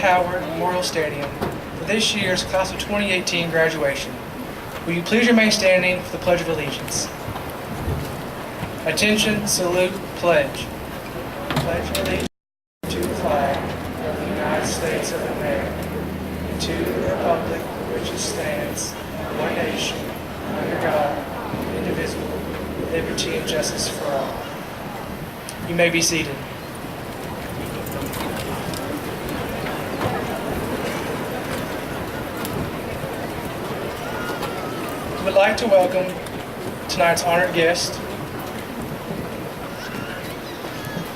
Howard Memorial Stadium for this year's Class of 2018 graduation. Will you please remain standing for the Pledge of Allegiance? Attention, salute, pledge. Pledge allegiance to the flag of the United States of America and to the republic for which it stands, one nation, under God, indivisible, with liberty and justice for all. You may be seated. We would like to welcome tonight's honored guest.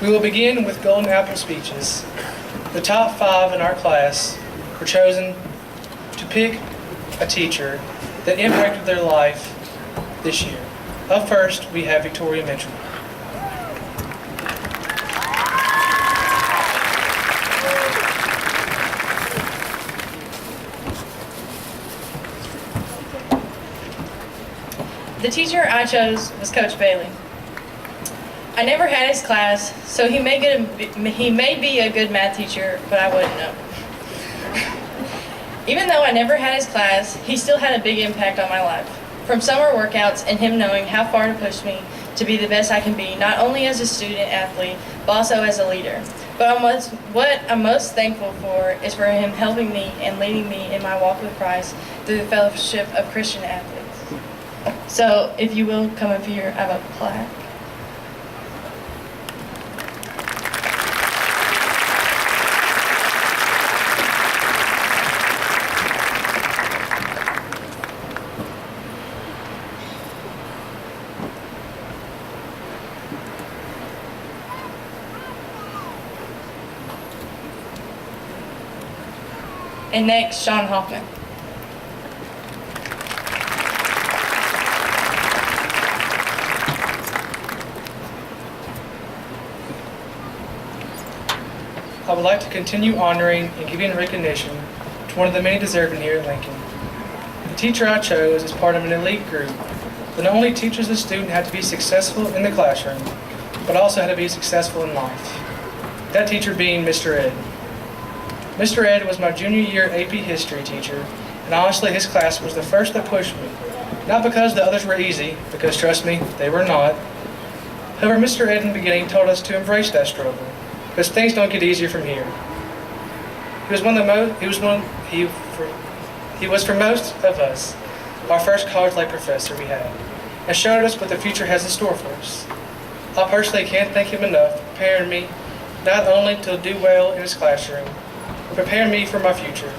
We will begin with Golden Apple speeches. The top 5 in our class were chosen to pick a teacher that impacted their life this year. Up first, we have Victoria Mitchell. The teacher I chose was Coach Bailey. I never had his class, so he may be a good math teacher, but I wouldn't know. Even though I never had his class, he still had a big impact on my life. From summer workouts and him knowing how far to push me to be the best I can be, not only as a student athlete, but also as a leader. But what I'm most thankful for is for him helping me and leading me in my walk with Christ through the fellowship of Christian athletes. So, if you will come up here, I have a plaque. And next, Sean Hoffman. I would like to continue honoring and giving recognition to one of the many deserving here at Lincoln. The teacher I chose is part of an elite group that not only teaches the student how to be successful in the classroom, but also how to be successful in life. That teacher being Mr. Ed. Mr. Ed was my junior year AP History teacher, and honestly his class was the first that pushed me. Not because the others were easy, because trust me, they were not. However, Mr. Ed in the beginning told us to embrace that struggle, because things don't get easier from here. He was for most of us our first college-like professor we had, and showed us what the future has in store for us. I personally can't thank him enough for preparing me not only to do well in his classroom, but preparing me for my future.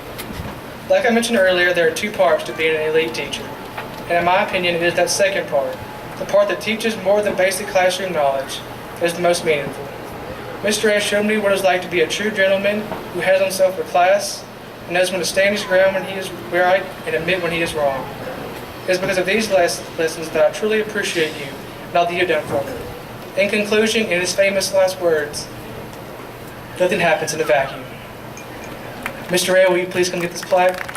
Like I mentioned earlier, there are 2 parts to being an elite teacher, and in my opinion, it is that second part, the part that teaches more than basic classroom knowledge, that is the most meaningful. Mr. Ed showed me what it's like to be a true gentleman who has himself for class and knows when to stand his ground when he is right and admit when he is wrong. It is because of these lessons that I truly appreciate you and all that you have done for me. In conclusion, in his famous last words, nothing happens in a vacuum. Mr. Ed, will you please come get this plaque?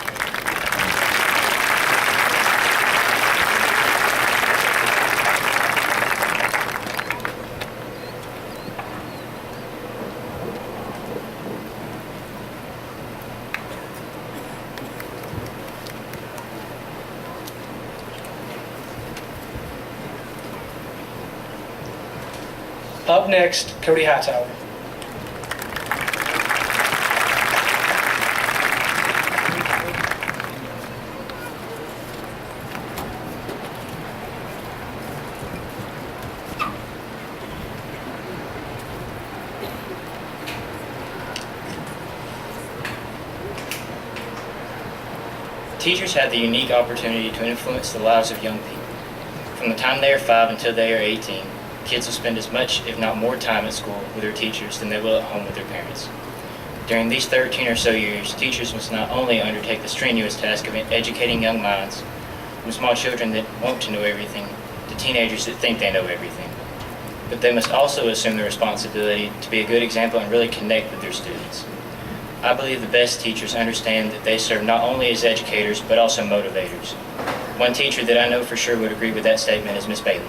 Up next, Cody Hightower. Teachers have the unique opportunity to influence the lives of young people. From the time they are 5 until they are 18, kids will spend as much, if not more, time at school with their teachers than they will at home with their parents. During these 13 or so years, teachers must not only undertake the strenuous task of educating young minds, from small children that want to know everything to teenagers that think they know everything, but they must also assume the responsibility to be a good example and really connect with their students. I believe the best teachers understand that they serve not only as educators, but also motivators. One teacher that I know for sure would agree with that statement is Miss Bailey.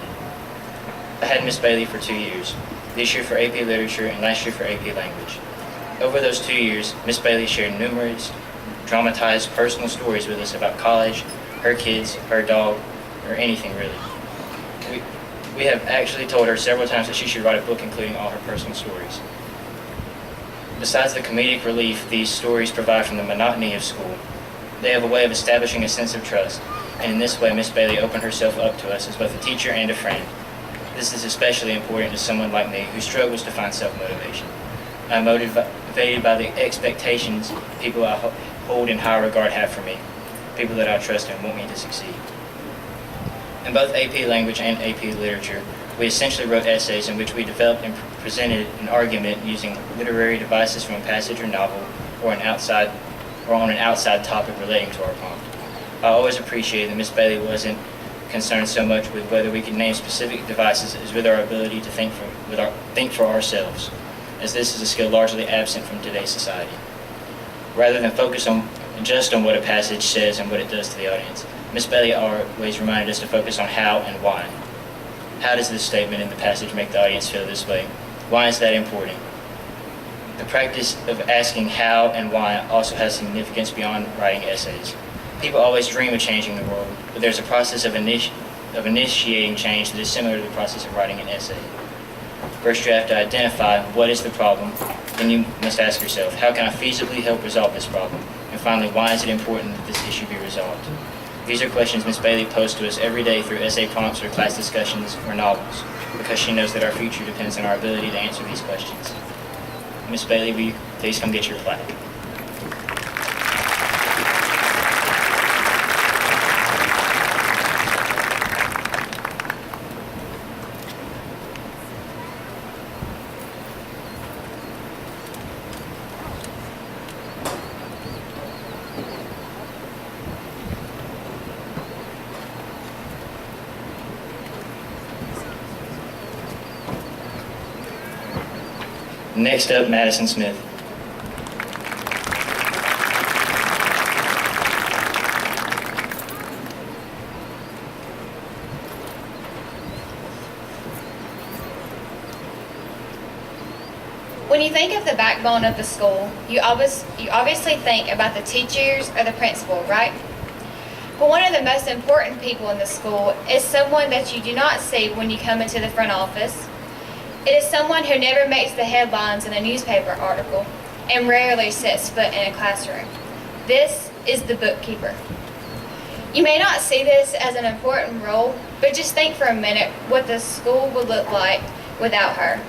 I had Miss Bailey for 2 years, this year for AP Literature and last year for AP Language. Over those 2 years, Miss Bailey shared numerous dramatized personal stories with us about college, her kids, her dog, or anything really. We have actually told her several times that she should write a book including all her personal stories. Besides the comedic relief these stories provide from the monotony of school, they have a way of establishing a sense of trust, and in this way Miss Bailey opened herself up to us as both a teacher and a friend. This is especially important to someone like me who struggles to find self-motivation. I am motivated by the expectations people I hold in high regard have for me, people that I trust and want me to succeed. In both AP Language and AP Literature, we essentially wrote essays in which we developed and presented an argument using literary devices from a passage or novel or on an outside topic relating to our poem. I always appreciated that Miss Bailey wasn't concerned so much with whether we could name specific devices as with our ability to think for ourselves, as this is a skill largely absent from today's society. Rather than focus just on what a passage says and what it does to the audience, Miss Bailey always reminded us to focus on how and why. How does this statement in the passage make the audience feel this way? Why is that important? The practice of asking how and why also has significance beyond writing essays. People always dream of changing the world, but there's a process of initiating change that is similar to the process of writing an essay. First, you have to identify what is the problem. Then you must ask yourself, how can I feasibly help resolve this problem? And finally, why is it important that this issue be resolved? These are questions Miss Bailey posed to us every day through essay prompts or class discussions or novels, because she knows that our future depends on our ability to answer these questions. Miss Bailey, will you please come get your plaque? Next up, Madison Smith. When you think of the backbone of the school, you obviously think about the teachers or the principal, right? But one of the most important people in the school is someone that you do not see when you come into the front office. It is someone who never makes the headlines in a newspaper article and rarely sets foot in a classroom. This is the bookkeeper. You may not see this as an important role, but just think for a minute what the school would look like without her.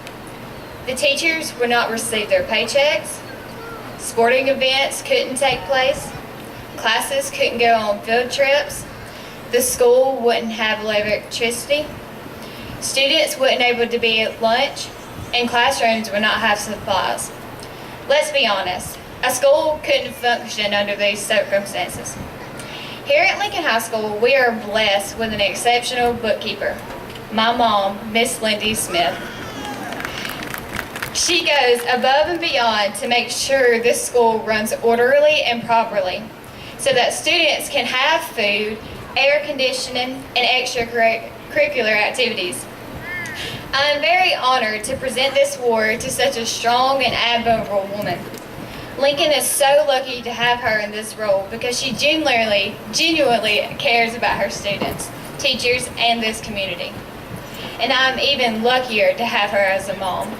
The teachers would not receive their paychecks, sporting events couldn't take place, classes couldn't go on field trips, the school wouldn't have electricity, students wouldn't able to be at lunch, and classrooms would not have supplies. Let's be honest, a school couldn't function under these circumstances. Here at Lincoln High School, we are blessed with an exceptional bookkeeper, my mom, Miss Lindy Smith. She goes above and beyond to make sure this school runs orderly and properly so that students can have food, air conditioning, and extracurricular activities. I am very honored to present this award to such a strong and admirable woman. Lincoln is so lucky to have her in this role because she genuinely cares about her students, teachers, and this community. And I'm even luckier to have her as a mom.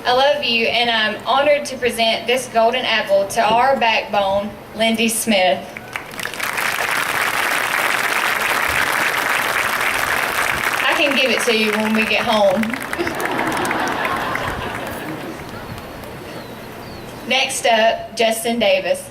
I love you, and I'm honored to present this golden apple to our backbone, Lindy Smith. I can give it to you when we get home. Next up, Justin Davis.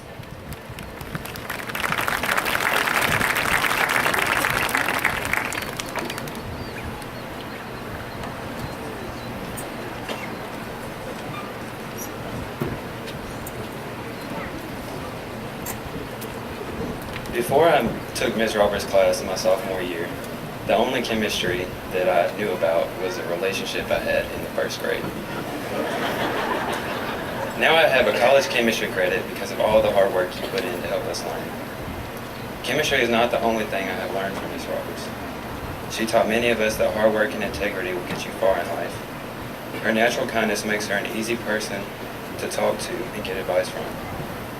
Before I took Ms. Roberts' class in my sophomore year, the only chemistry that I knew about was a relationship I had in the first grade. Now I have a college chemistry credit because of all the hard work you put in to help us learn. Chemistry is not the only thing I have learned from Ms. Roberts. She taught many of us that hard work and integrity will get you far in life. Her natural kindness makes her an easy person to talk to and get advice from.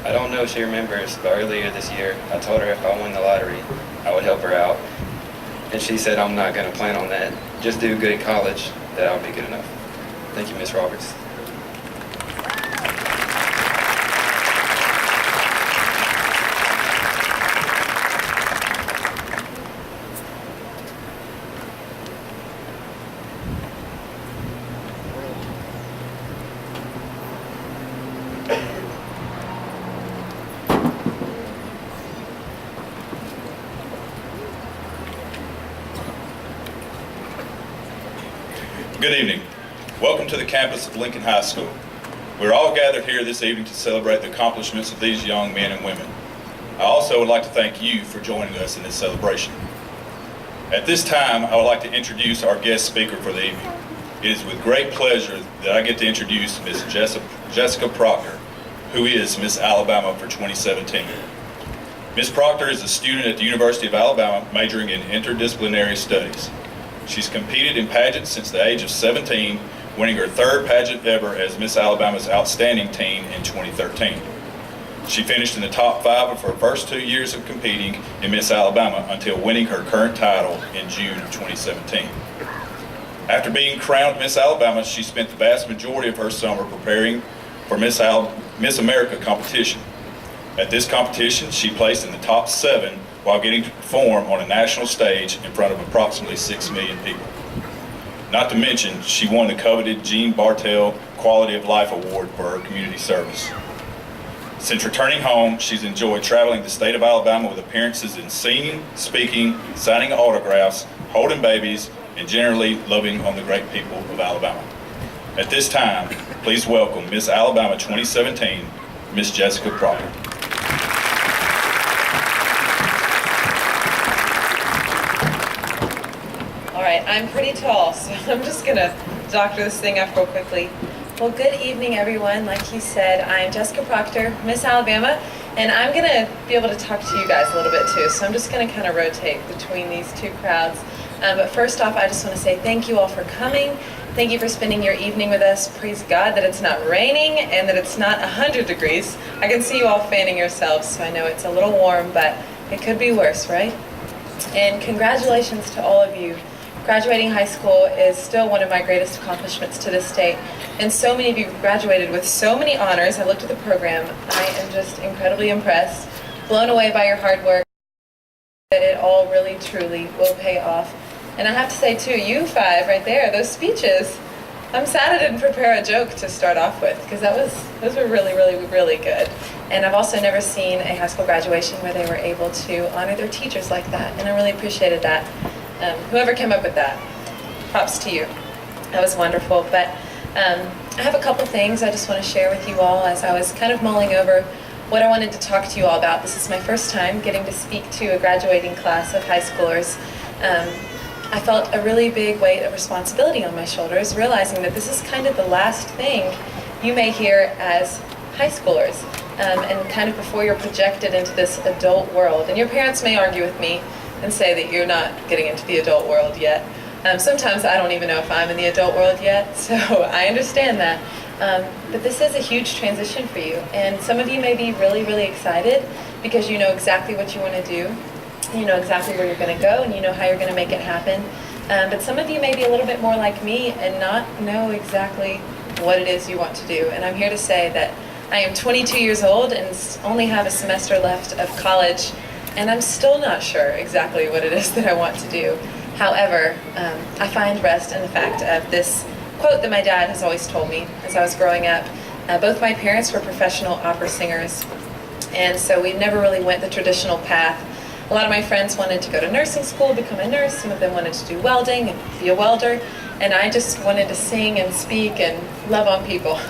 I don't know if she remembers, but earlier this year, I told her if I won the lottery, I would help her out. And she said, I'm not going to plan on that. Just do good in college, that I'll be good enough. Thank you, Ms. Roberts. Good evening. Welcome to the campus of Lincoln High School. We're all gathered here this evening to celebrate the accomplishments of these young men and women. I also would like to thank you for joining us in this celebration. At this time, I would like to introduce our guest speaker for the evening. It is with great pleasure that I get to introduce Ms. Jessica Proctor, who is Miss Alabama for 2017. Ms. Proctor is a student at the University of Alabama majoring in interdisciplinary studies. She's competed in pageants since the age of 17, winning her third pageant ever as Miss Alabama's Outstanding Teen in 2013. She finished in the top 5 of her first 2 years of competing in Miss Alabama until winning her current title in June of 2017. After being crowned Miss Alabama, she spent the vast majority of her summer preparing for Miss America competition. At this competition, she placed in the top 7 while getting to perform on a national stage in front of approximately 6 million people. Not to mention, she won the coveted Jean Bartel Quality of Life Award for her community service. Since returning home, she's enjoyed traveling the state of Alabama with appearances in singing, speaking, signing autographs, holding babies, and generally loving on the great people of Alabama. At this time, please welcome Miss Alabama 2017, Miss Jessica Proctor. All right, I'm pretty tall, so I'm just gonna doctor this thing up real quickly. Well, good evening, everyone. Like he said, I'm Jessica Proctor, Miss Alabama, and I'm gonna be able to talk to you guys a little bit too, so I'm just gonna kind of rotate between these two crowds. But first off, I just want to say thank you all for coming. Thank you for spending your evening with us. Praise God that it's not raining and that it's not 100 degrees. I can see you all fanning yourselves, so I know it's a little warm, but it could be worse, right? And congratulations to all of you. Graduating high school is still one of my greatest accomplishments to this date. And so many of you graduated with so many honors. I looked at the program. I am just incredibly impressed, blown away by your hard work. That it all really, truly will pay off. And I have to say too, you 5 right there, those speeches, I'm sad I didn't prepare a joke to start off with, because those were really, really, really good. And I've also never seen a high school graduation where they were able to honor their teachers like that, and I really appreciated that. Whoever came up with that, props to you. That was wonderful. But I have a couple things I just want to share with you all as I was kind of mulling over what I wanted to talk to you all about. This is my first time getting to speak to a graduating class of high schoolers. I felt a really big weight of responsibility on my shoulders, realizing that this is kind of the last thing you may hear as high schoolers, and kind of before you're projected into this adult world. And your parents may argue with me and say that you're not getting into the adult world yet. Sometimes I don't even know if I'm in the adult world yet, so I understand that. But this is a huge transition for you, and some of you may be really, really excited because you know exactly what you want to do. You know exactly where you're going to go, and you know how you're going to make it happen. But some of you may be a little bit more like me and not know exactly what it is you want to do. And I'm here to say that I am 22 years old and only have a semester left of college, and I'm still not sure exactly what it is that I want to do. However, I find rest in the fact of this quote that my dad has always told me as I was growing up. Both my parents were professional opera singers, and so we never really went the traditional path. A lot of my friends wanted to go to nursing school, become a nurse. Some of them wanted to do welding and be a welder. And I just wanted to sing and speak and love on people.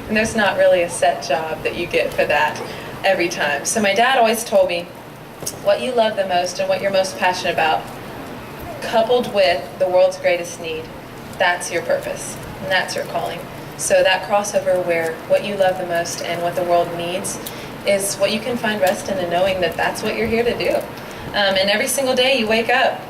And there's not really a set job that you get for that every time. So my dad always told me, what you love the most and what you're most passionate about, coupled with the world's greatest need, that's your purpose and that's your calling. So that crossover where what you love the most and what the world needs is what you can find rest in, and knowing that that's what you're here to do. And every single day you wake up,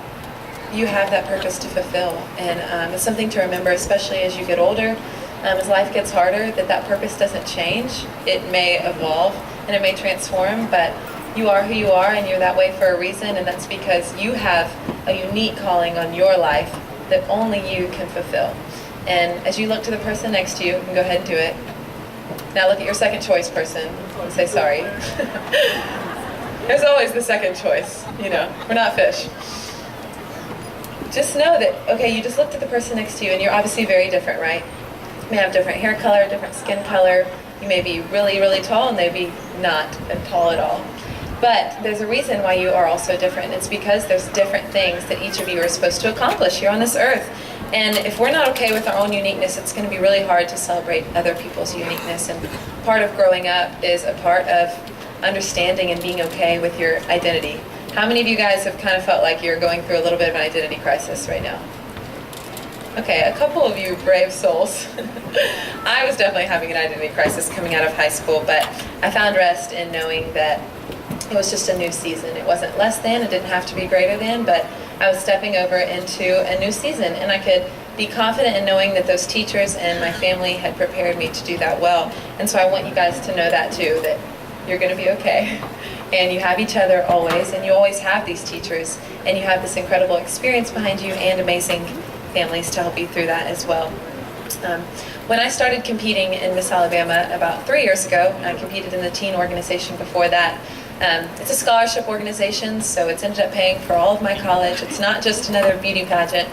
you have that purpose to fulfill. And it's something to remember, especially as you get older, As life gets harder, that purpose doesn't change. It may evolve and it may transform, but you are who you are and you're that way for a reason, and that's because you have a unique calling on your life that only you can fulfill. And as you look to the person next to you, you can go ahead and do it. Now look at your second choice person and say sorry. There's always the second choice, we're not fish. Just know that, okay, you just looked at the person next to you and you're obviously very different, right? You may have different hair color, different skin color. You may be really, really tall and maybe not tall at all. But there's a reason why you are also different. It's because there's different things that each of you are supposed to accomplish here on this earth. And if we're not okay with our own uniqueness, it's going to be really hard to celebrate other people's uniqueness. And part of growing up is a part of understanding and being okay with your identity. How many of you guys have kind of felt like you're going through a little bit of an identity crisis right now? Okay, a couple of you brave souls. I was definitely having an identity crisis coming out of high school, but I found rest in knowing that it was just a new season. It wasn't less than, it didn't have to be greater than, but I was stepping over into a new season, and I could be confident in knowing that those teachers and my family had prepared me to do that well. And so I want you guys to know that too, that you're going to be okay. And you have each other always, and you always have these teachers, and you have this incredible experience behind you and amazing families to help you through that as well. When I started competing in Miss Alabama about 3 years ago, I competed in the teen organization before that. It's a scholarship organization, so it's ended up paying for all of my college. It's not just another beauty pageant.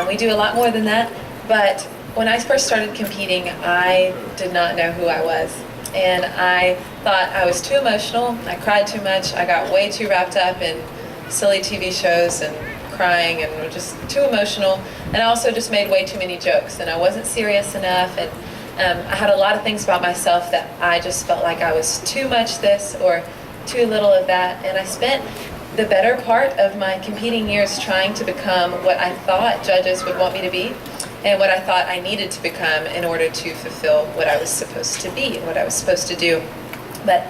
We do a lot more than that, but when I first started competing, I did not know who I was. And I thought I was too emotional, I cried too much, I got way too wrapped up in silly TV shows and crying and was just too emotional, and I also just made way too many jokes, and I wasn't serious enough, and I had a lot of things about myself that I just felt like I was too much this or too little of that, and I spent the better part of my competing years trying to become what I thought judges would want me to be, and what I thought I needed to become in order to fulfill what I was supposed to be and what I was supposed to do. But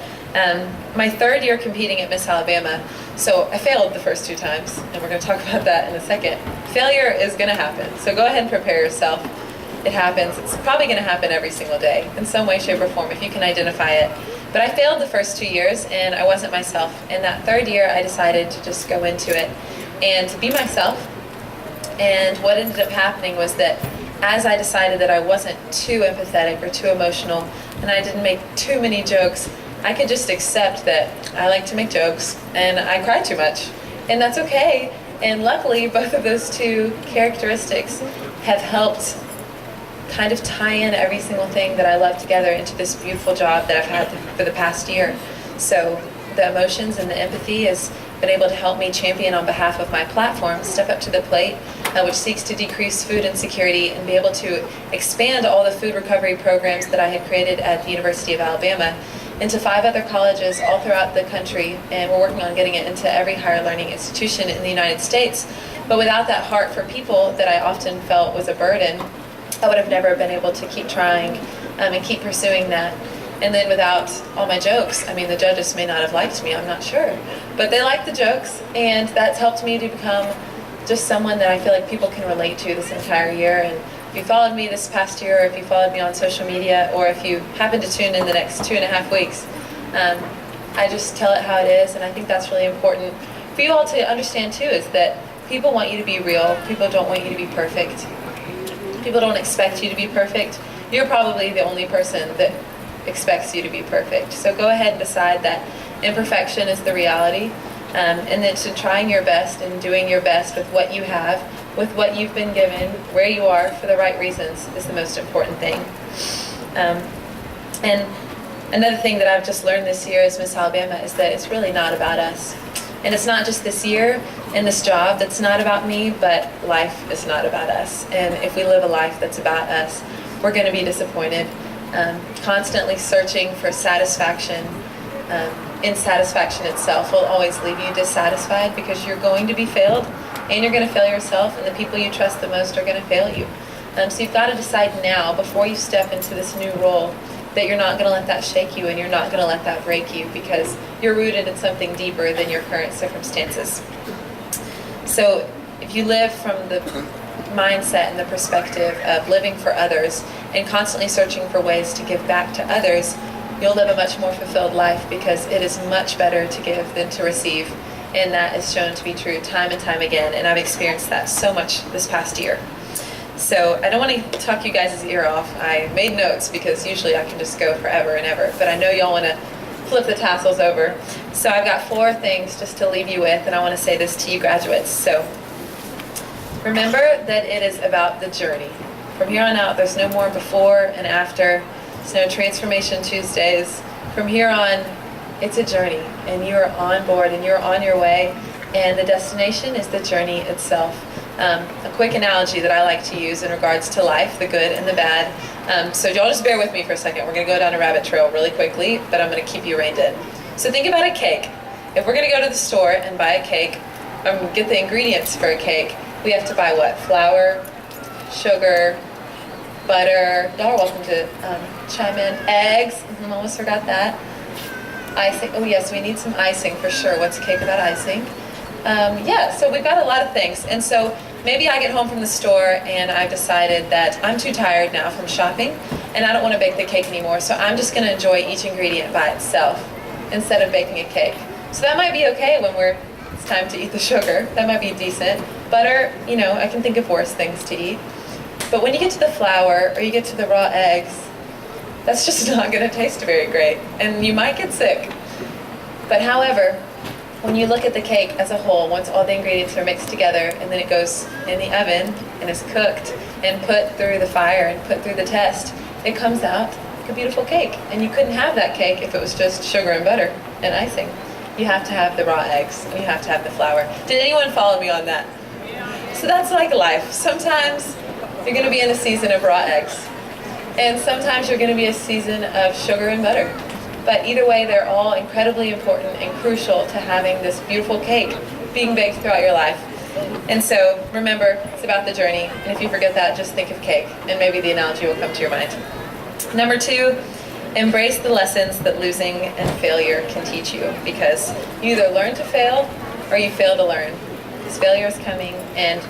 my third year competing at Miss Alabama, so I failed the first 2 times, and we're going to talk about that in a second. Failure is going to happen, so go ahead and prepare yourself. It happens. It's probably going to happen every single day in some way, shape, or form if you can identify it. But I failed the first 2 years, and I wasn't myself. And that third year, I decided to just go into it and to be myself. And what ended up happening was that as I decided that I wasn't too empathetic or too emotional, and I didn't make too many jokes, I could just accept that I like to make jokes and I cry too much. And that's okay. And luckily, both of those 2 characteristics have helped kind of tie in every single thing that I love together into this beautiful job that I've had for the past year. So the emotions and the empathy has been able to help me champion on behalf of my platform, Step Up to the Plate, which seeks to decrease food insecurity and be able to expand all the food recovery programs that I had created at the University of Alabama into 5 other colleges all throughout the country, and we're working on getting it into every higher learning institution in the United States. But without that heart for people that I often felt was a burden, I would have never been able to keep trying and keep pursuing that. And then without all my jokes, I mean, the judges may not have liked me, I'm not sure. But they liked the jokes, and that's helped me to become just someone that I feel like people can relate to this entire year. And if you followed me this past year, or if you followed me on social media, or if you happen to tune in the next 2.5 weeks, I just tell it how it is, and I think that's really important for you all to understand too, is that people want you to be real. People don't want you to be perfect. People don't expect you to be perfect. You're probably the only person that expects you to be perfect. So go ahead and decide that imperfection is the reality, and that to trying your best and doing your best with what you have, with what you've been given, where you are, for the right reasons is the most important thing. And another thing that I've just learned this year as Miss Alabama is that it's really not about us. And it's not just this year and this job that's not about me, but life is not about us. And if we live a life that's about us, we're going to be disappointed. Constantly searching for satisfaction, insatisfaction itself will always leave you dissatisfied, because you're going to be failed, and you're going to fail yourself, and the people you trust the most are going to fail you. So you've got to decide now, before you step into this new role, that you're not going to let that shake you, and you're not going to let that break you, because you're rooted in something deeper than your current circumstances. So if you live from the mindset and the perspective of living for others and constantly searching for ways to give back to others, you'll live a much more fulfilled life, because it is much better to give than to receive. And that is shown to be true time and time again, and I've experienced that so much this past year. So I don't want to talk you guys' ear off. I made notes because usually I can just go forever and ever, but I know y'all want to flip the tassels over. So I've got 4 things just to leave you with, and I want to say this to you graduates. So remember that it is about the journey. From here on out, there's no more before and after. There's no Transformation Tuesdays. From here on, it's a journey, and you're on board and you're on your way, and the destination is the journey itself. A quick analogy that I like to use in regards to life, the good and the bad. So y'all just bear with me for a second. We're going to go down a rabbit trail really quickly, but I'm going to keep you reined in. So think about a cake. If we're going to go to the store and buy a cake, get the ingredients for a cake, we have to buy what? Flour, sugar, butter. Y'all are welcome to chime in. Eggs. Almost forgot that. Icing. Oh yes, we need some icing for sure. What's a cake without icing? Yeah, so we've got a lot of things. And so maybe I get home from the store and I've decided that I'm too tired now from shopping and I don't want to bake the cake anymore. So I'm just going to enjoy each ingredient by itself instead of baking a cake. So that might be okay when it's time to eat the sugar. That might be decent. Butter, I can think of worse things to eat. But when you get to the flour or you get to the raw eggs, that's just not going to taste very great, and you might get sick. But however, when you look at the cake as a whole, once all the ingredients are mixed together and then it goes in the oven and is cooked and put through the fire and put through the test, it comes out like a beautiful cake. And you couldn't have that cake if it was just sugar and butter and icing. You have to have the raw eggs and you have to have the flour. Did anyone follow me on that? So that's like life. Sometimes you're going to be in a season of raw eggs. And sometimes you're going to be a season of sugar and butter. But either way, they're all incredibly important and crucial to having this beautiful cake being baked throughout your life. And so remember, it's about the journey. And if you forget that, just think of cake, and maybe the analogy will come to your mind. Number 2, embrace the lessons that losing and failure can teach you, because you either learn to fail or you fail to learn. Because failure is coming, and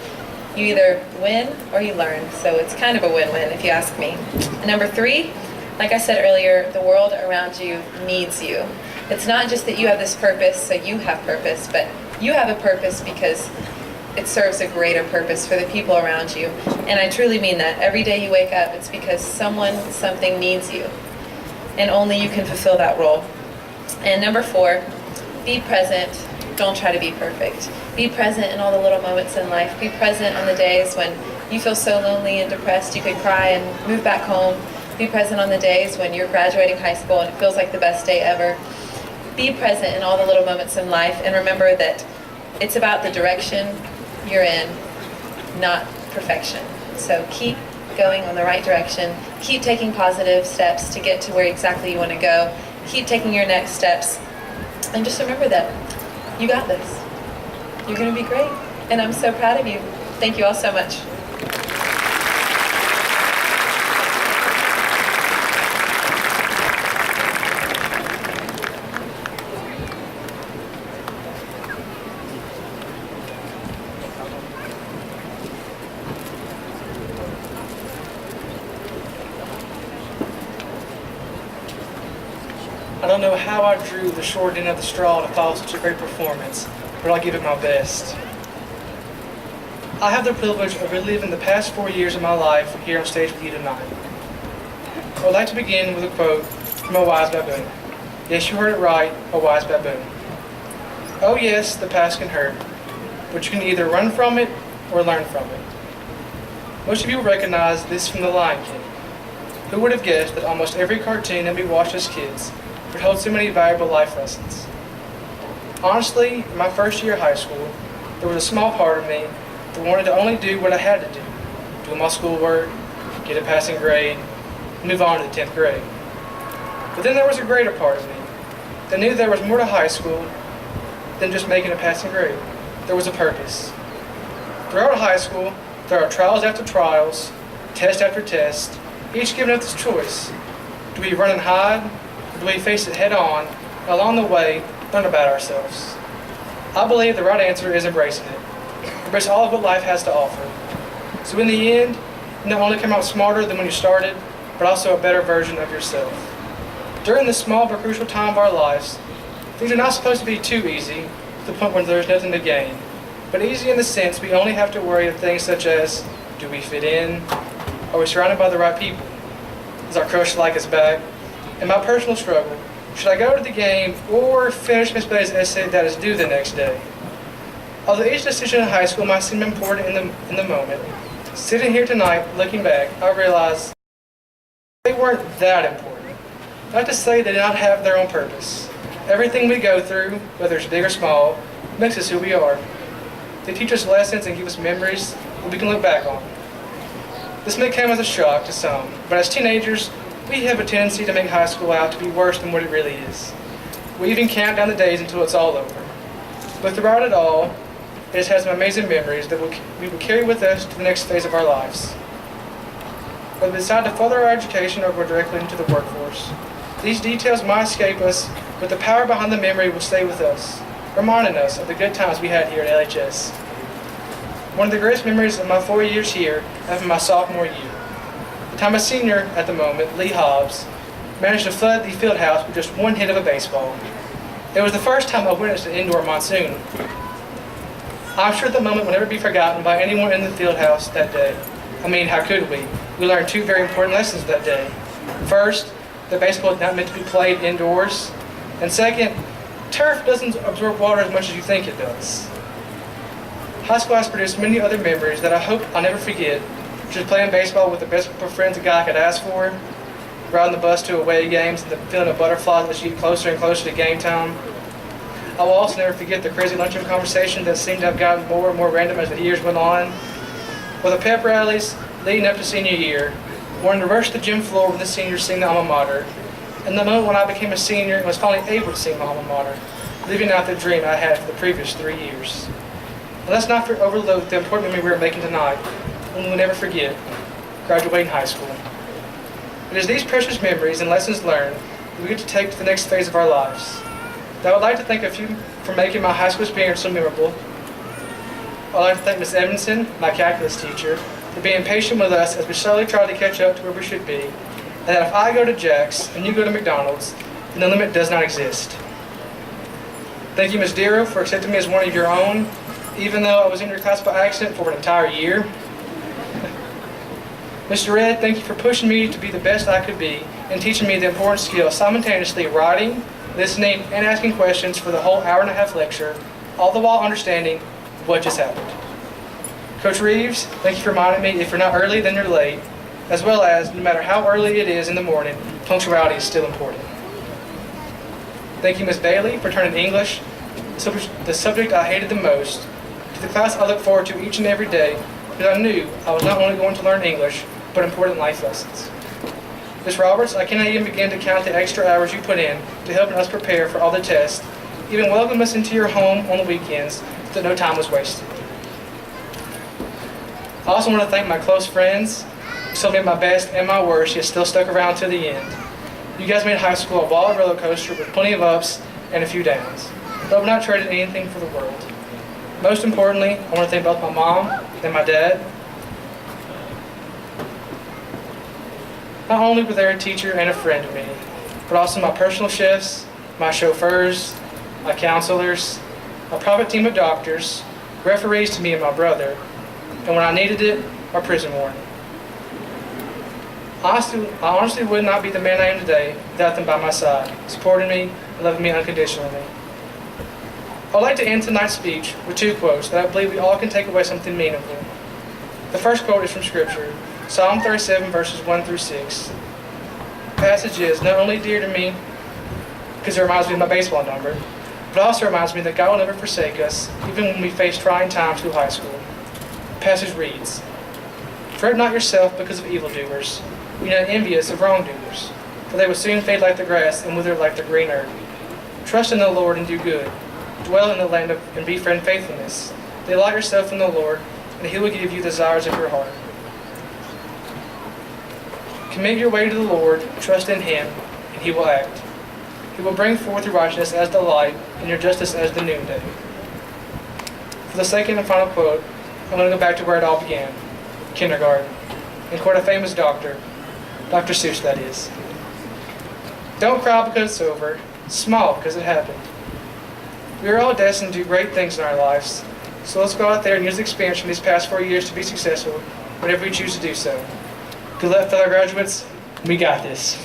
you either win or you learn. So it's kind of a win-win if you ask me. And number 3, like I said earlier, the world around you needs you. It's not just that you have this purpose, so you have purpose, but you have a purpose because it serves a greater purpose for the people around you. And I truly mean that. Every day you wake up, it's because something needs you. And only you can fulfill that role. And number 4, be present. Don't try to be perfect. Be present in all the little moments in life. Be present on the days when you feel so lonely and depressed you could cry and move back home. Be present on the days when you're graduating high school and it feels like the best day ever. Be present in all the little moments in life, and remember that it's about the direction you're in, not perfection. So keep going on the right direction. Keep taking positive steps to get to where exactly you want to go. Keep taking your next steps. And just remember that you got this. You're going to be great. And I'm so proud of you. Thank you all so much. I don't know how I drew the short end of the straw to follow such a great performance, but I'll give it my best. I have the privilege of reliving the past 4 years of my life here on stage with you tonight. I would like to begin with a quote from a wise baboon. Yes, you heard it right, a wise baboon. Oh yes, the past can hurt, but you can either run from it or learn from it. Most of you will recognize this from The Lion King. Who would have guessed that almost every cartoon that we watched as kids would hold so many valuable life lessons? Honestly, in my first year of high school, there was a small part of me that wanted to only do what I had to do my schoolwork, get a passing grade, move on to the 10th grade. But then there was a greater part of me that knew there was more to high school than just making a passing grade. There was a purpose. Throughout high school, there are trials after trials, test after test, each giving us this choice. Do we run and hide, or do we face it head on, and along the way, learn about ourselves? I believe the right answer is embracing it. Embrace all of what life has to offer. So in the end, you not only come out smarter than when you started, but also a better version of yourself. During this small but crucial time of our lives, things are not supposed to be too easy, to the point where there's nothing to gain. But easy in the sense we only have to worry of things such as, do we fit in? Are we surrounded by the right people? Does our crush like us back? And my personal struggle, should I go to the game or finish Miss Betty's essay that is due the next day? Although each decision in high school might seem important in the moment, sitting here tonight, looking back, I realize they weren't that important. Not to say they did not have their own purpose. Everything we go through, whether it's big or small, makes us who we are. They teach us lessons and give us memories that we can look back on. This may come as a shock to some, but as teenagers, we have a tendency to make high school out to be worse than what it really is. We even count down the days until it's all over. But throughout it all, it has had some amazing memories that we will carry with us to the next phase of our lives. Whether we decide to further our education or go directly into the workforce, these details might escape us, but the power behind the memory will stay with us, reminding us of the good times we had here at LHS. One of the greatest memories of my 4 years here after my sophomore year. The time a senior at the moment, Lee Hobbs, managed to flood the field house with just one hit of a baseball. It was the first time I witnessed an indoor monsoon. I'm sure the moment will never be forgotten by anyone in the field house that day. I mean, how could we? We learned two very important lessons that day. First, that baseball is not meant to be played indoors. And second, turf doesn't absorb water as much as you think it does. High school has produced many other memories that I hope I'll never forget, which is playing baseball with the best group of friends a guy could ask for, riding the bus to away games and the feeling of butterflies as you get closer and closer to game time. I will also never forget the crazy lunchroom conversation that seemed to have gotten more and more random as the years went on. With the pep rallies leading up to senior year, wanting to rush the gym floor when the seniors sing the alma mater, and the moment when I became a senior and was finally able to sing my alma mater, living out the dream I had for the previous 3 years. And let's not overlook the important memory we're making tonight, and we'll never forget, graduating high school. It is these precious memories and lessons learned that we get to take to the next phase of our lives. Now, I would like to thank a few for making my high school experience so memorable. I'd like to thank Ms. Evanson, my calculus teacher, for being patient with us as we slowly try to catch up to where we should be, and that if I go to Jack's and you go to McDonald's, then the limit does not exist. Thank you, Ms. Dero, for accepting me as one of your own, even though I was in your class by accident for an entire year. Mr. Red, thank you for pushing me to be the best I could be and teaching me the important skill of simultaneously writing, listening, and asking questions for the whole hour-and-a-half lecture, all the while understanding what just happened. Coach Reeves, thank you for reminding me if you're not early, then you're late, as well as no matter how early it is in the morning, punctuality is still important. Thank you, Ms. Bailey, for turning English, the subject I hated the most, to the class I look forward to each and every day, because I knew I was not only going to learn English, but important life lessons. Ms. Roberts, I cannot even begin to count the extra hours you put in to helping us prepare for all the tests, even welcome us into your home on the weekends so that no time was wasted. I also want to thank my close friends who saw me at my best and my worst, yet still stuck around to the end. You guys made high school a wild roller coaster with plenty of ups and a few downs, but I would not trade anything for the world. Most importantly, I want to thank both my mom and my dad. Not only were they a teacher and a friend to me, but also my personal chefs, my chauffeurs, my counselors, my private team of doctors, referees to me and my brother, and when I needed it, our prison warden. I honestly would not be the man I am today without them by my side, supporting me and loving me unconditionally. I'd like to end tonight's speech with two quotes that I believe we all can take away something meaningful. The first quote is from Scripture, Psalm 37, verses 1 through 6. The passage is not only dear to me because it reminds me of my baseball number, but also reminds me that God will never forsake us, even when we face trying times through high school. The passage reads, "Fret not yourself because of evildoers. Be not envious of wrongdoers, for they will soon fade like the grass and wither like the green herb. Trust in the Lord and do good. Dwell in the land and befriend faithfulness. Delight yourself in the Lord, and He will give you the desires of your heart. Commit your way to the Lord, trust in Him, and He will act. He will bring forth your righteousness as the light, and your justice as the noonday." For the second and final quote, I'm going to go back to where it all began. kindergarten, and court a famous doctor, Dr. Seuss that is. Don't cry because it's over, smile because it happened. We are all destined to do great things in our lives, so let's go out there and use the experience from these past 4 years to be successful whenever we choose to do so. Good luck, fellow graduates. We got this.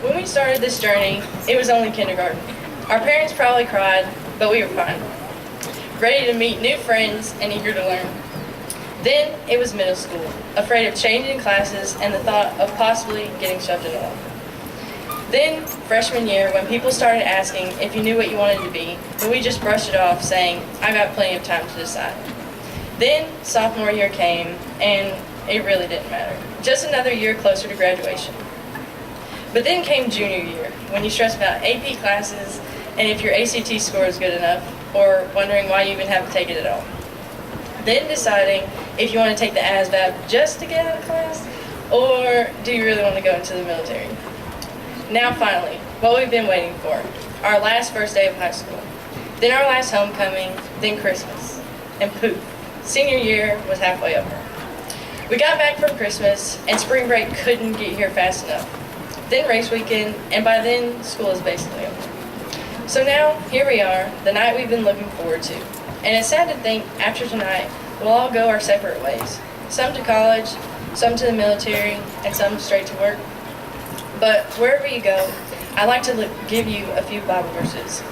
When we started this journey, it was only kindergarten. Our parents probably cried, but we were fine. Ready to meet new friends and eager to learn. Then it was middle school, afraid of changing classes and the thought of possibly getting shoved in one. Then freshman year, when people started asking if you knew what you wanted to be, but we just brushed it off saying, I got plenty of time to decide. Then sophomore year came, and it really didn't matter. Just another year closer to graduation. But then came junior year, when you stress about AP classes and if your ACT score is good enough, or wondering why you even have to take it at all. Then deciding if you want to take the ASVAB just to get out of class, or do you really want to go into the military? Now finally, what we've been waiting for, our last first day of high school, then our last homecoming, then Christmas, and poof, senior year was halfway over. We got back from Christmas, and spring break couldn't get here fast enough. Then race weekend, and by then, school is basically over. So now, here we are, the night we've been looking forward to. And it's sad to think, after tonight, we'll all go our separate ways. Some to college, some to the military, and some straight to work. But wherever you go, I'd like to give you a few Bible verses.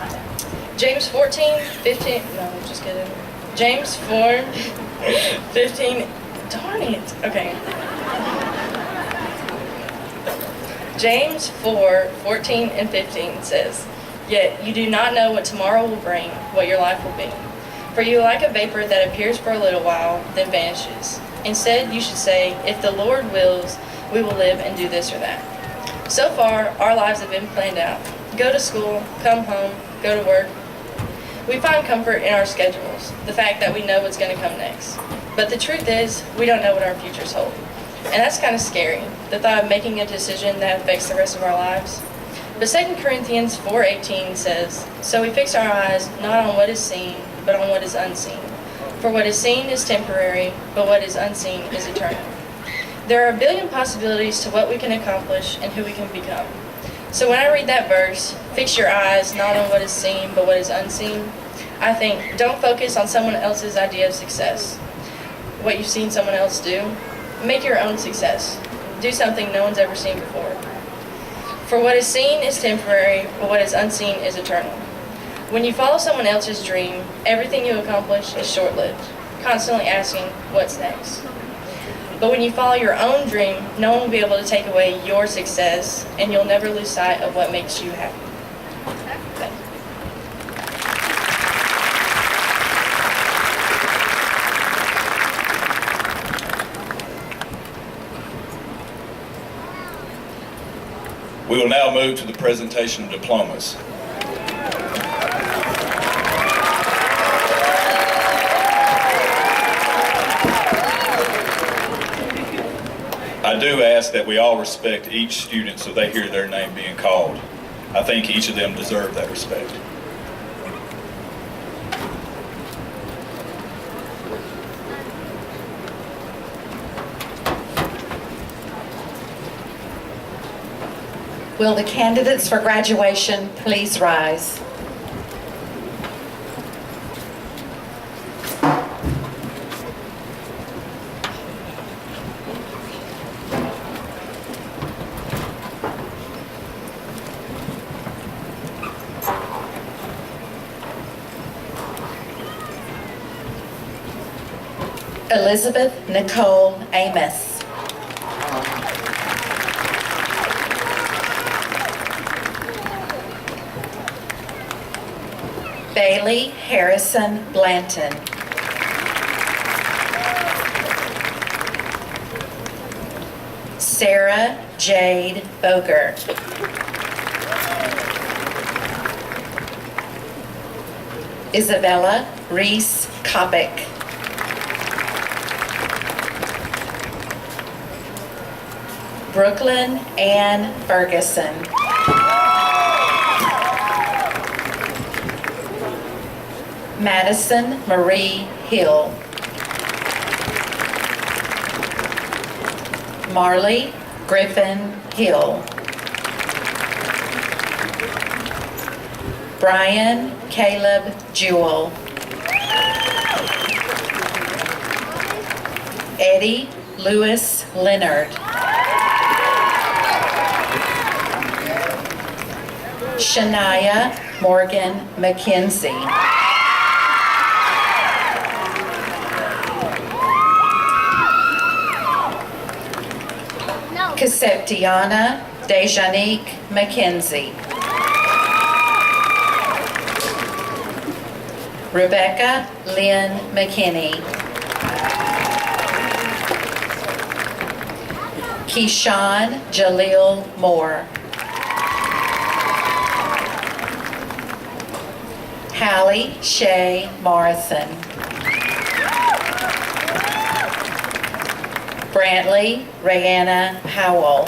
James 14:15, no, just kidding. James 4:15, darn it, okay. James 4:14 and 15 says, Yet you do not know what tomorrow will bring, what your life will be. For you are like a vapor that appears for a little while, then vanishes. Instead, you should say, if the Lord wills, we will live and do this or that. So far, our lives have been planned out. Go to school, come home, go to work. We find comfort in our schedules, the fact that we know what's going to come next. But the truth is, we don't know what our futures hold. And that's kind of scary, the thought of making a decision that affects the rest of our lives. But 2 Corinthians 4:18 says, So we fix our eyes not on what is seen, but on what is unseen. For what is seen is temporary, but what is unseen is eternal. There are a billion possibilities to what we can accomplish and who we can become. So when I read that verse, fix your eyes not on what is seen, but what is unseen, I think, don't focus on someone else's idea of success, what you've seen someone else do. Make your own success. Do something no one's ever seen before. For what is seen is temporary, but what is unseen is eternal. When you follow someone else's dream, everything you accomplish is short-lived, constantly asking, what's next? But when you follow your own dream, no one will be able to take away your success, and you'll never lose sight of what makes you happy. Thank you. We will now move to the presentation of diplomas. I do ask that we all respect each student so they hear their name being called. I think each of them deserve that respect. Will the candidates for graduation please rise? Elizabeth Nicole Amos. Bailey Harrison Blanton. Sarah Jade Boger. Isabella Reese Kopic. Brooklyn Ann Ferguson. Madison Marie Hill. Marley Griffin Hill. Brian Caleb Jewell. Eddie Lewis Leonard. Shania Morgan McKenzie. Caseptiana Dejanique McKenzie. Rebecca Lynn McKinney. Keyshawn Jaleel Moore. Hallie Shay Morrison. Brantley Rayanna Howell.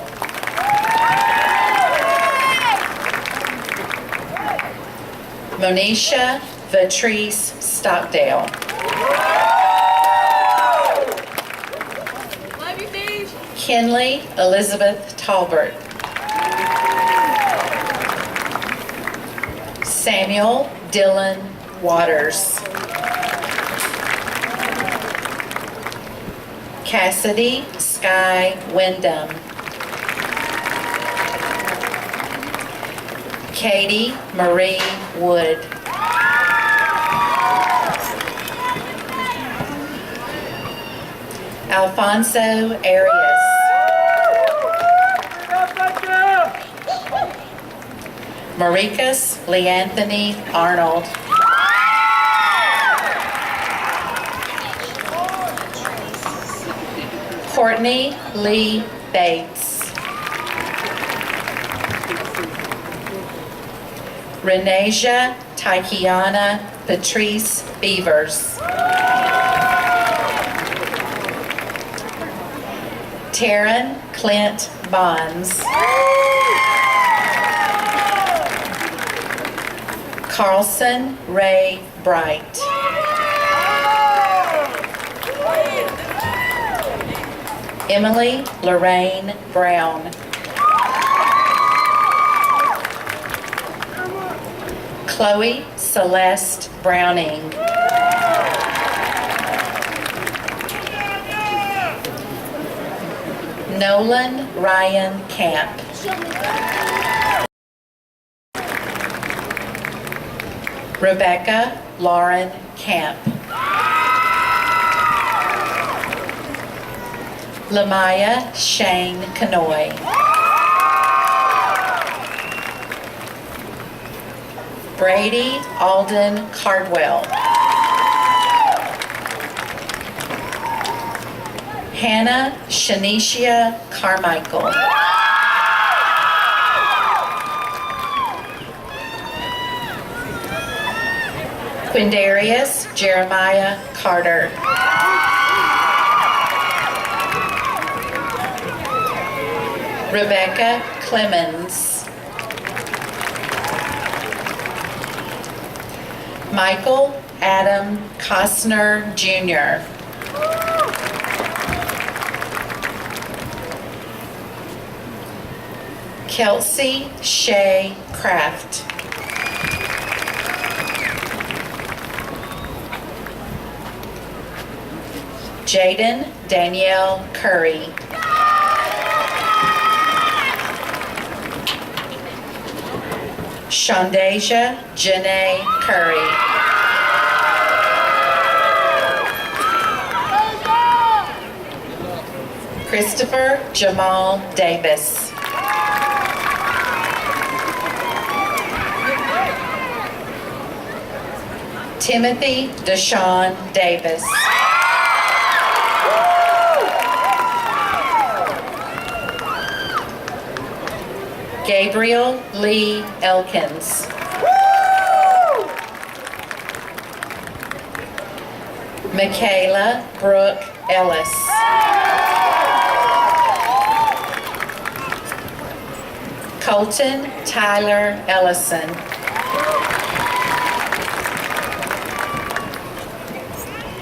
Monisha Vatrice Stockdale. Kinley Elizabeth Talbert. Samuel Dylan Waters. Cassidy Sky Wyndham. Katie Marie Wood. Alfonso Arias. Maricus Leanthony Arnold. Courtney Lee Bates. Renasia Tykiana Patrice Beavers. Taryn Clint Bonds. Carlson Ray Bright. Emily Lorraine Brown. Chloe Celeste Browning. Nolan Ryan Camp. Rebecca Lauren Camp. Lamaya Shane Canoy. Brady Alden Cardwell. Hannah Shanicia Carmichael. Quindarius Jeremiah Carter. Rebecca Clemens. Michael Adam Costner Jr. Kelsey Shea Kraft. Jaden Danielle Curry. Shondasia Janae Curry. Christopher Jamal Davis. Timothy Deshaun Davis. Gabriel Lee Elkins. Michaela Brooke Ellis. Colton Tyler Ellison.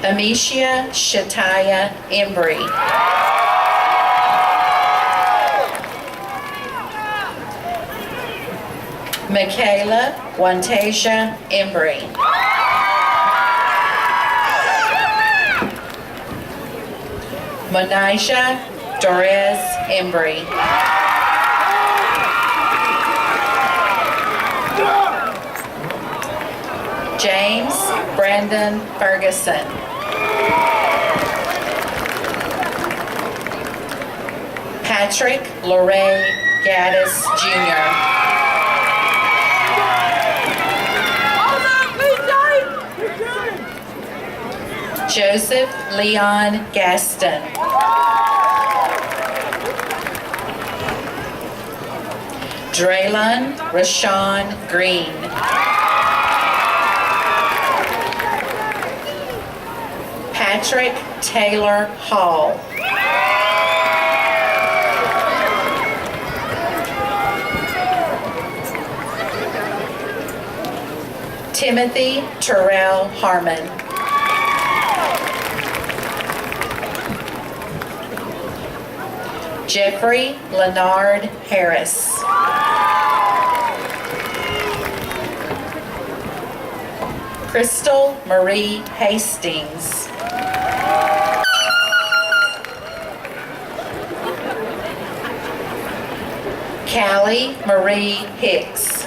Amicia Shataya Embry. Michaela Wantasia Embry. Monijah Dorez Embry. James Brandon Ferguson. Patrick Lorray Gaddis Jr. Joseph Leon Gaston. Draylon Rashawn Green. Patrick Taylor Hall. Timothy Terrell Harmon. Jeffrey Leonard Harris. Crystal Marie Hastings. Callie Marie Hicks.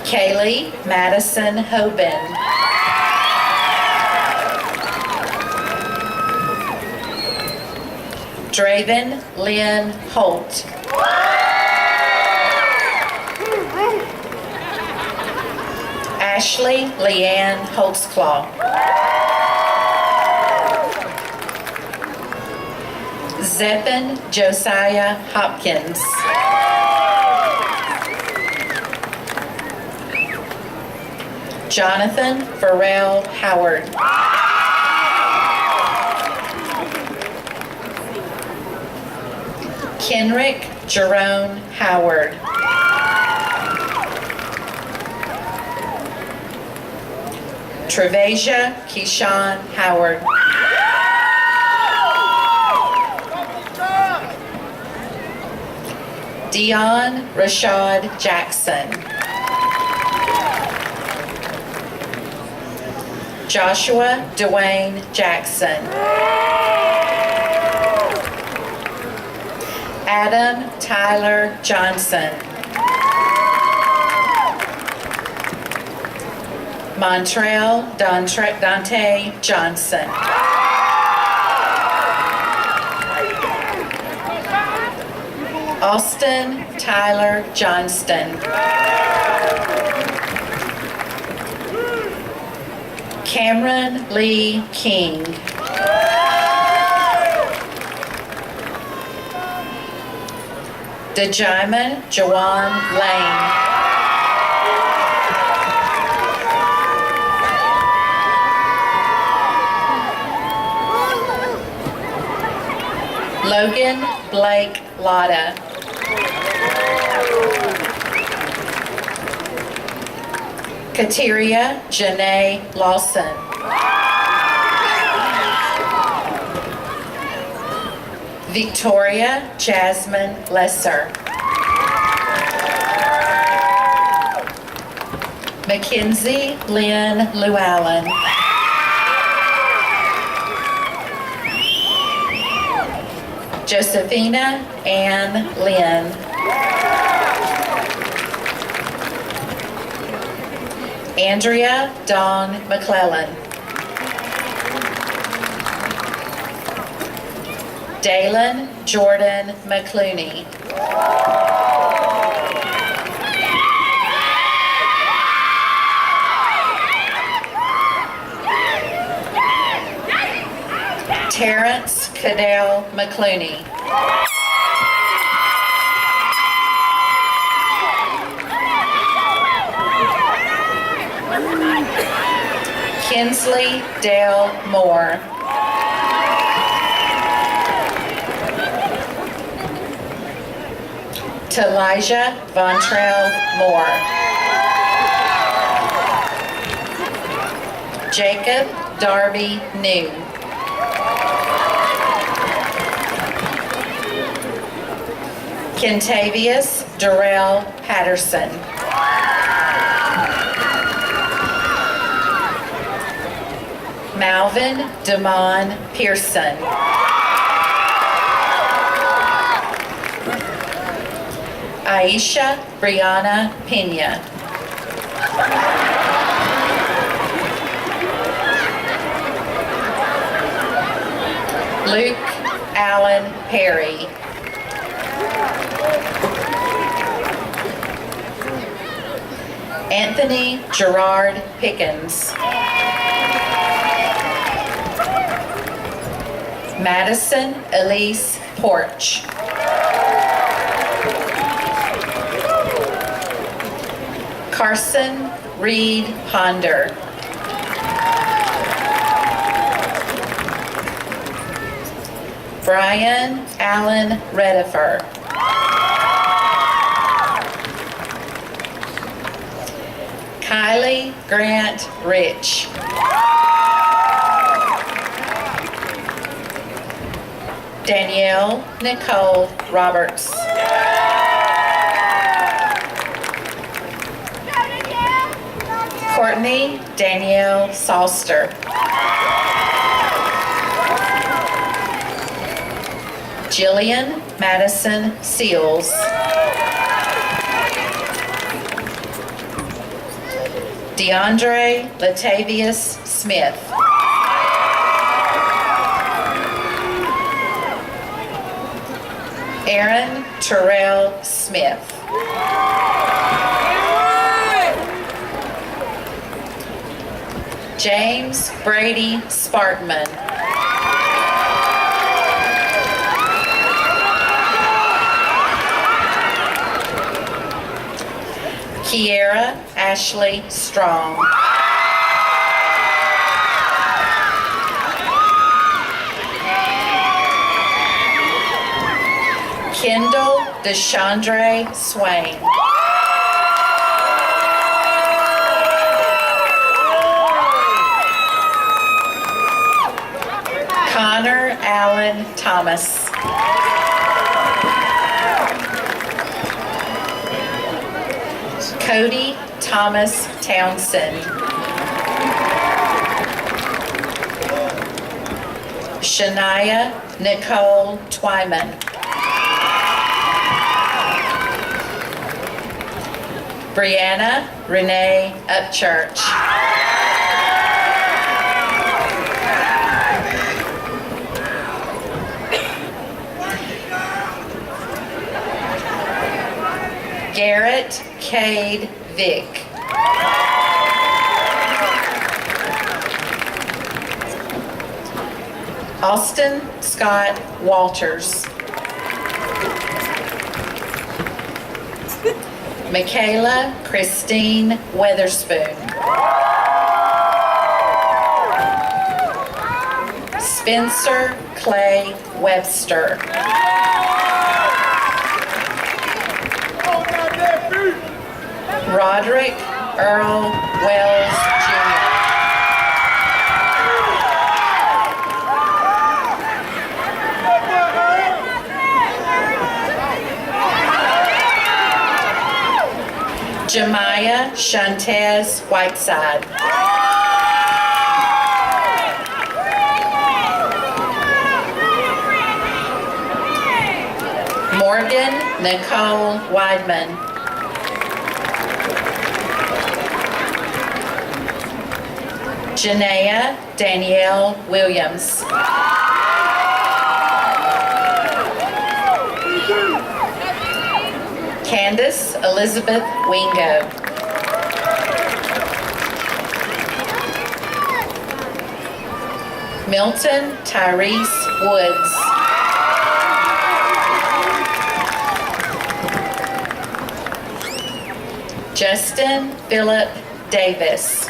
Kaylee Madison Hoban. Draven Lynn Holt. Ashley Leanne Holtzclaw. Zeppin Josiah Hopkins. Jonathan Farrell Howard. Kenrick Jerome Howard. Trevasia Keyshawn Howard. Dion Rashad Jackson. Joshua Dwayne Jackson. Adam Tyler Johnson. Montrell Dante Johnson. Austin Tyler Johnston. Cameron Lee King. Dejima Jawan Lane. Logan Blake Lotta. Kateria Janae Lawson. Victoria Jasmine Lesser. Mackenzie Lynn Llewellyn. Josephina Ann Lynn. Andrea Dawn McClellan. Dalen Jordan McClooney. Terrence Cadell McClooney. Kinsley Dale Moore. Talijah Vontrell Moore. Jacob Darby New. Kentavious Darrell Patterson. Malvin Damon Pearson. Aisha Brianna Pena. Luke Allen Perry. Anthony Gerard Pickens. Madison Elise Porch. Carson Reed Ponder. Brian Allen Redifer. Kylie Grant Rich. Danielle Nicole Roberts. Courtney Danielle Salster. Jillian Madison Seals. DeAndre Latavius Smith. Aaron Terrell Smith. James Brady Sparkman. Kiera Ashley Strong. Kendall Deshandre Swain. Connor Allen Thomas. Cody Thomas Townsend. Shania Nicole Twyman. Brianna Renee Upchurch. Garrett Cade Vick. Austin Scott Walters. Michaela Christine Weatherspoon. Spencer Clay Webster. Roderick Earl Wells Jr. Jemiah Shantez Whiteside. Morgan Nicole Weidman. Janaea Danielle Williams. Candace Elizabeth Wingo. Milton Tyrese Woods. Justin Philip Davis.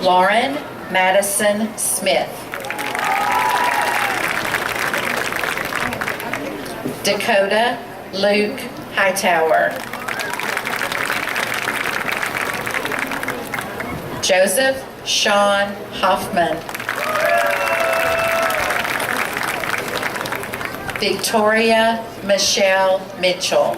Lauren Madison Smith. Dakota Luke Hightower. Joseph Sean Hoffman. Victoria Michelle Mitchell.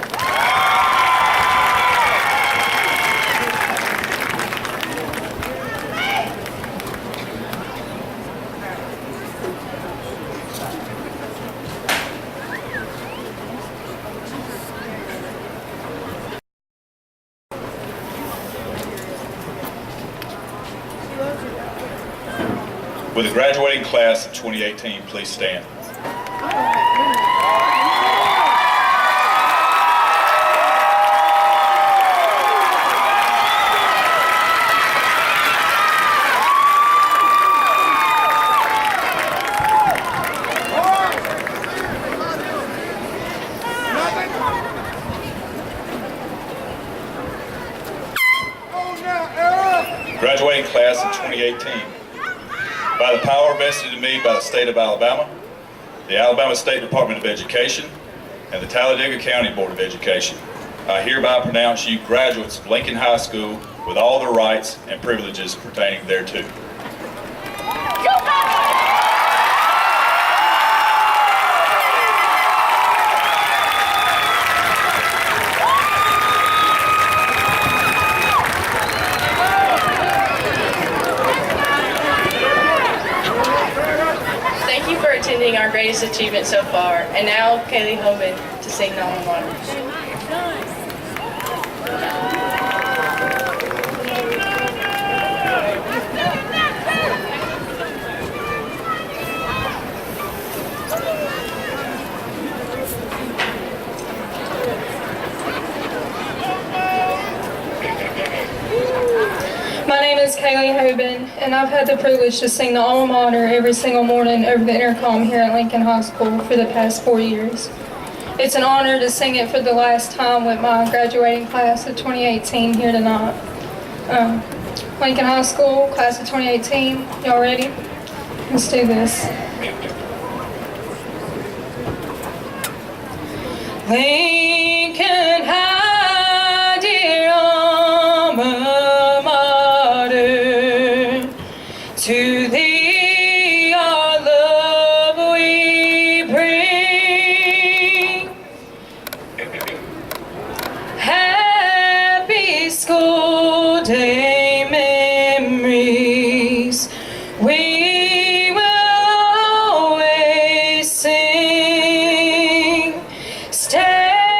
With the graduating class of 2018, please stand. Graduating class of 2018. By the power vested in me by the state of Alabama, the Alabama State Department of Education, and the Talladega County Board of Education, I hereby pronounce you graduates of Lincoln High School with all the rights and privileges pertaining thereto. Attending our greatest achievement so far. And now Kaylee Hoban to sing the alma mater. My name is Kaylee Hoban, and I've had the privilege to sing the alma mater every single morning over the intercom here at Lincoln High School for the past 4 years. It's an honor to sing it for the last time with my graduating class of 2018 here tonight. Lincoln High School, class of 2018, y'all ready? Let's do this. Lincoln High, dear alma mater, to thee our love we bring. Happy school day memories we will always sing. Stay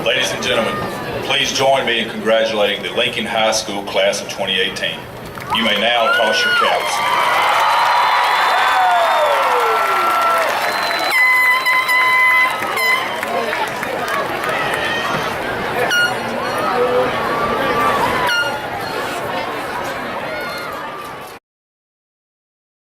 Ladies and gentlemen, please join me in congratulating the Lincoln High School class of 2018. You may now toss your caps.